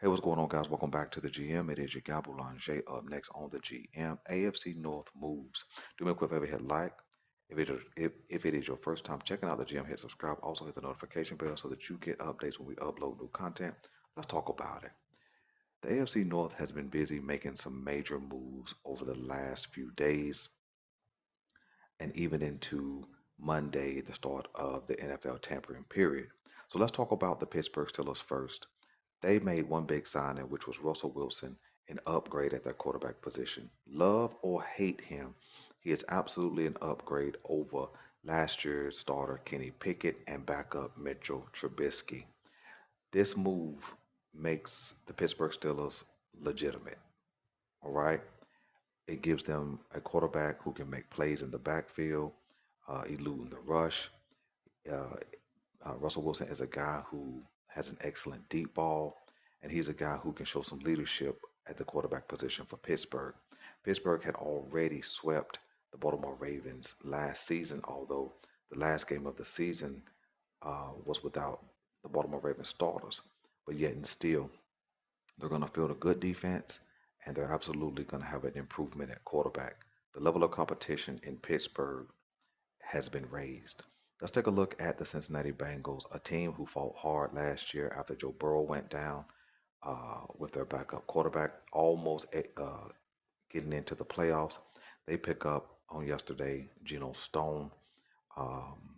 Hey, what's going on, guys? Welcome back to the GM. It is your guy Boulanger. Up next on the GM, AFC North moves. Do me a quick favor, hit like. If it is your first time checking out the GM, hit subscribe. Also hit the notification bell so that you get updates when we upload new content. Let's talk about it. The AFC North has been busy making some major moves over the last few days and even into Monday, the start of the NFL tampering period. So let's talk about the Pittsburgh Steelers first. They made one big signing, which was Russell Wilson, an upgrade at their quarterback position. Love or hate him, he is absolutely an upgrade over last year's starter Kenny Pickett and backup Mitchell Trubisky. This move makes the Pittsburgh Steelers legitimate. All right. It gives them a quarterback who can make plays in the backfield, eluding the rush. Uh, Russell Wilson is a guy who has an excellent deep ball, and he's a guy who can show some leadership at the quarterback position for Pittsburgh. Pittsburgh had already swept the Baltimore Ravens last season, although the last game of the season was without the Baltimore Ravens starters. But yet and still, they're going to field a good defense, and they're absolutely going to have an improvement at quarterback. The level of competition in Pittsburgh has been raised. Let's take a look at the Cincinnati Bengals, a team who fought hard last year after Joe Burrow went down with their backup quarterback, almost getting into the playoffs. They pick up on yesterday Geno Stone, um,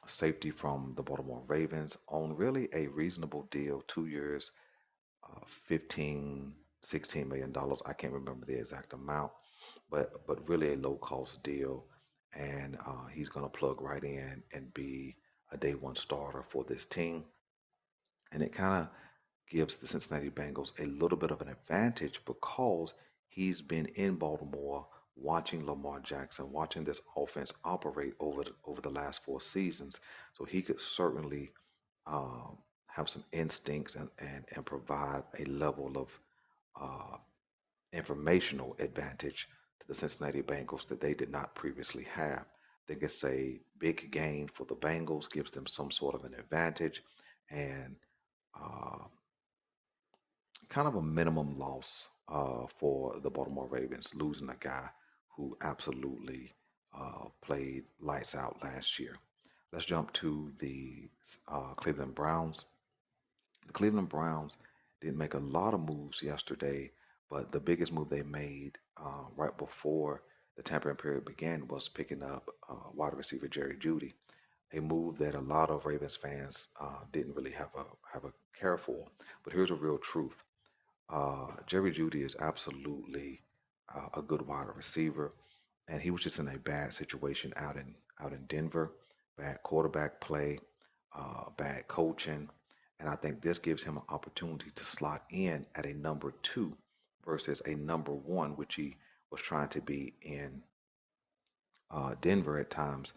safety from the Baltimore Ravens, on really a reasonable deal, 2 years, 15, $16 million. I can't remember the exact amount, but really a low cost deal, and he's going to plug right in and be a day one starter for this team, and it kind of gives the Cincinnati Bengals a little bit of an advantage because he's been in Baltimore watching Lamar Jackson, watching this offense operate over the last 4 seasons, so he could certainly um, have some instincts and provide a level of uh, informational advantage to the Cincinnati Bengals that they did not previously have. I think it's a big gain for the Bengals, gives them some sort of an advantage, and uh, kind of a minimum loss for the Baltimore Ravens, losing a guy who absolutely played lights out last year. Let's jump to the Cleveland Browns. The Cleveland Browns didn't make a lot of moves yesterday, but the biggest move they made right before the tampering period began was picking up wide receiver Jerry Jeudy, a move that a lot of Ravens fans didn't really have a care for. But here's a real truth: Jerry Jeudy is absolutely a good wide receiver, and he was just in a bad situation out in Denver, bad quarterback play, bad coaching, and I think this gives him an opportunity to slot in at a number two versus a number one, which he was trying to be in Denver at times,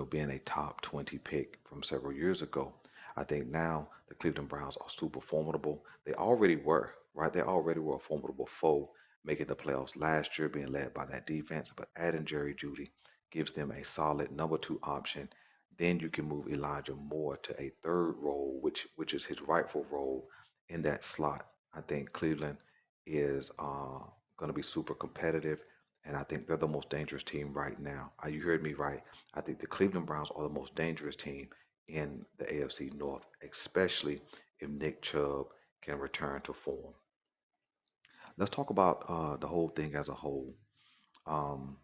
being a top 20 pick from several years ago. I think now the Cleveland Browns are super formidable. They already were, right? They already were a formidable foe, making the playoffs last year, being led by that defense. But adding Jerry Jeudy gives them a solid number two option. Then you can move Elijah Moore to a third role, which is his rightful role in that slot. I think Cleveland is going to be super competitive, and I think they're the most dangerous team right now. You heard me right. I think the Cleveland Browns are the most dangerous team in the AFC North, especially if Nick Chubb can return to form. Let's talk about the whole thing as a whole, um,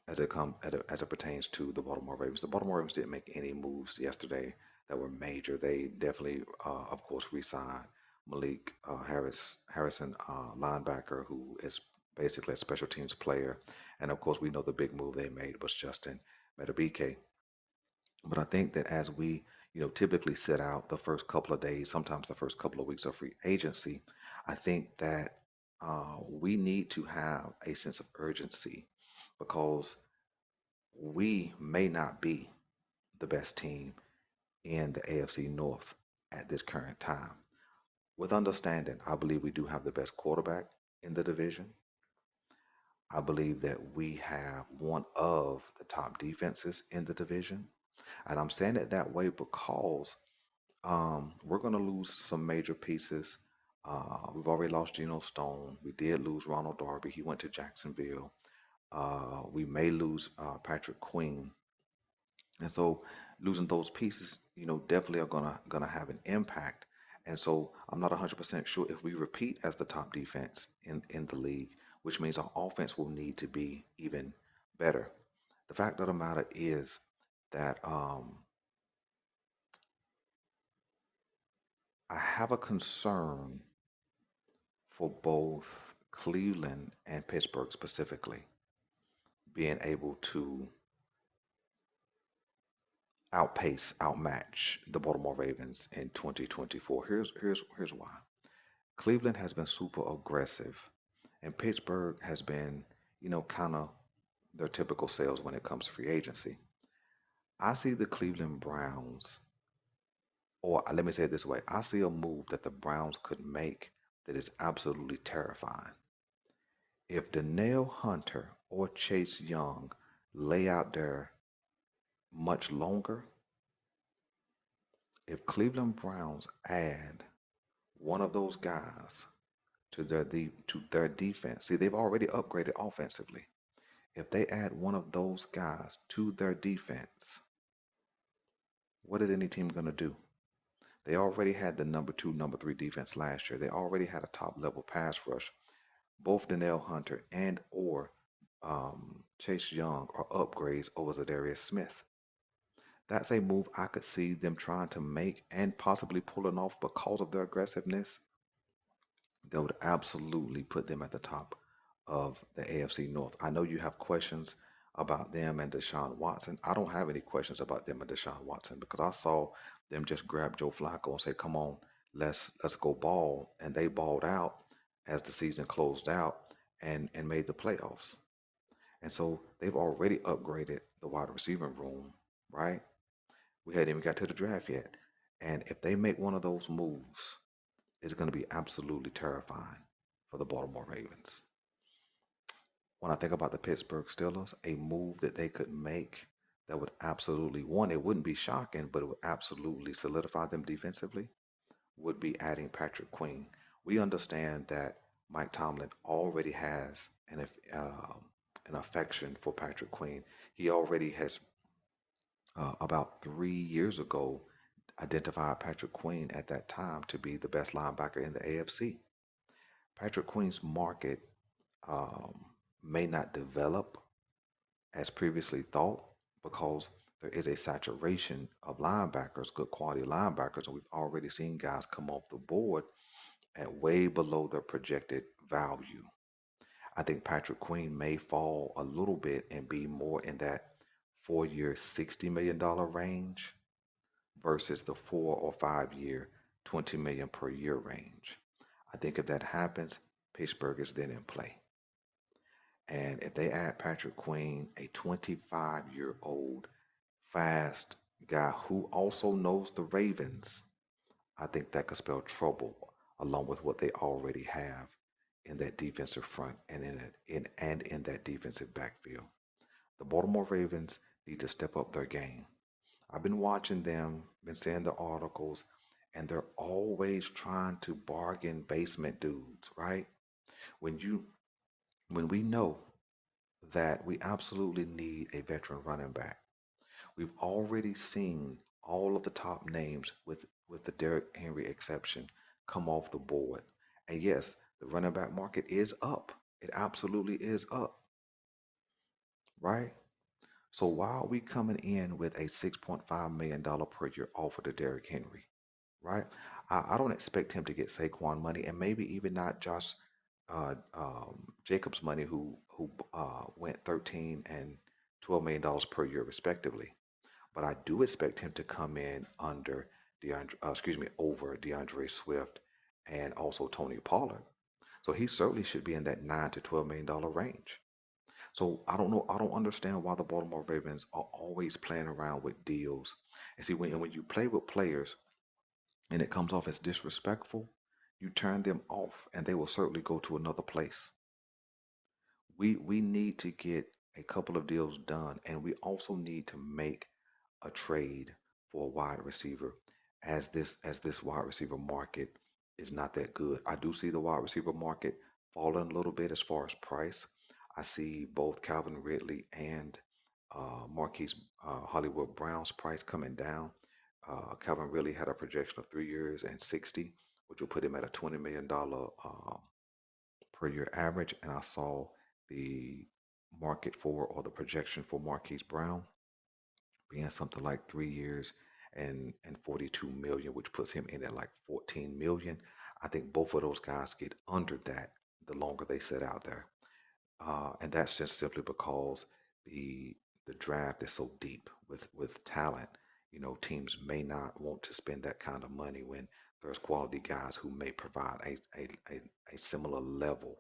as it pertains to the Baltimore Ravens. The Baltimore Ravens didn't make any moves yesterday that were major. They definitely, of course, re-signed Malik Harrison, linebacker, who is basically a special teams player, and of course, we know the big move they made was Justin Metabike. But I think that as we, typically sit out the first couple of days, sometimes the first couple of weeks of free agency, I think that we need to have a sense of urgency because we may not be the best team in the AFC North at this current time. With understanding, I believe we do have the best quarterback in the division. I believe that we have one of the top defenses in the division. And I'm saying it that way because we're going to lose some major pieces We've already lost Geno Stone. We did lose Ronald Darby. He went to Jacksonville. We may lose Patrick Queen, and so losing those pieces, definitely are gonna have an impact. And so I'm not 100% sure if we repeat as the top defense in the league, which means our offense will need to be even better. The fact of the matter is that I have a concern for both Cleveland and Pittsburgh specifically being able to outmatch the Baltimore Ravens in 2024. Here's why. Cleveland has been super aggressive, and Pittsburgh has been, kind of their typical selves when it comes to free agency. I see the Cleveland Browns, or let me say it this way, I see a move that the Browns could make that is absolutely terrifying. If Danielle Hunter or Chase Young lay out there much longer, if Cleveland Browns add one of those guys to their defense, see they've already upgraded offensively. If they add one of those guys to their defense, what is any team going to do? They already had the number two, number three defense last year. They already had a top level pass rush. Both Danielle Hunter and or Chase Young are upgrades over Zadarius Smith. That's a move I could see them trying to make and possibly pulling off because of their aggressiveness. That would absolutely put them at the top of the AFC North. I know you have questions about them and Deshaun Watson. I don't have any questions about them and Deshaun Watson because I saw them just grab Joe Flacco and say, "Come on, let's go ball," and they balled out as the season closed out and made the playoffs. And so they've already upgraded the wide receiving room, right? We hadn't even got to the draft yet. And if they make one of those moves, it's going to be absolutely terrifying for the Baltimore Ravens. When I think about the Pittsburgh Steelers, a move that they could make that would absolutely, one, it wouldn't be shocking, but it would absolutely solidify them defensively, would be adding Patrick Queen. We understand that Mike Tomlin already has an affection for Patrick Queen. He already has, about 3 years ago, identified Patrick Queen at that time to be the best linebacker in the AFC. Patrick Queen's market um, may not develop as previously thought because there is a saturation of linebackers, good quality linebackers, and we've already seen guys come off the board at way below their projected value. I think Patrick Queen may fall a little bit and be more in that 4 year, $60 million range versus the 4 or 5 year, 20 million per year range. I think if that happens, Pittsburgh is then in play. And if they add Patrick Queen, a 25-year-old fast guy who also knows the Ravens, I think that could spell trouble along with what they already have in that defensive front and in that defensive backfield. The Baltimore Ravens need to step up their game. I've been watching them, been seeing the articles, and they're always trying to bargain basement dudes, right? When you when we know that we absolutely need a veteran running back. We've already seen all of the top names with the Derrick Henry exception come off the board. And yes, the running back market is up. It absolutely is up, right? So why are we coming in with a $6.5 million per year offer to Derrick Henry, right? I don't expect him to get Saquon money and maybe even not Josh Jacobs money, who went 13 and $12 million per year respectively. But I do expect him to come in over DeAndre Swift and also Tony Pollard. So he certainly should be in that $9 to $12 million range. So I don't know. I don't understand why the Baltimore Ravens are always playing around with deals. And see, when you play with players and it comes off as disrespectful, you turn them off, and they will certainly go to another place. We need to get a couple of deals done, and we also need to make a trade for a wide receiver as this wide receiver market is not that good. I do see the wide receiver market falling a little bit as far as price. I see both Calvin Ridley and Marquise Hollywood Brown's price coming down. Calvin Ridley had a projection of 3 years and 60, which will put him at a $20 million per year average. And I saw the market for or the projection for Marquise Brown being something like 3 years and 42 million, which puts him in at like 14 million. I think both of those guys get under that the longer they sit out there. And that's just simply because the the draft is so deep with talent. You know, teams may not want to spend that kind of money when there's quality guys who may provide a similar level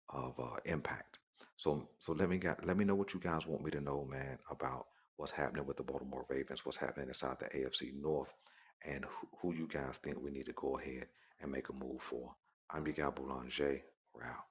of impact. So let me know what you guys want me to know, man, about what's happening with the Baltimore Ravens, what's happening inside the AFC North, and who you guys think we need to go ahead and make a move for. I'm your guy Boulanger. We're out.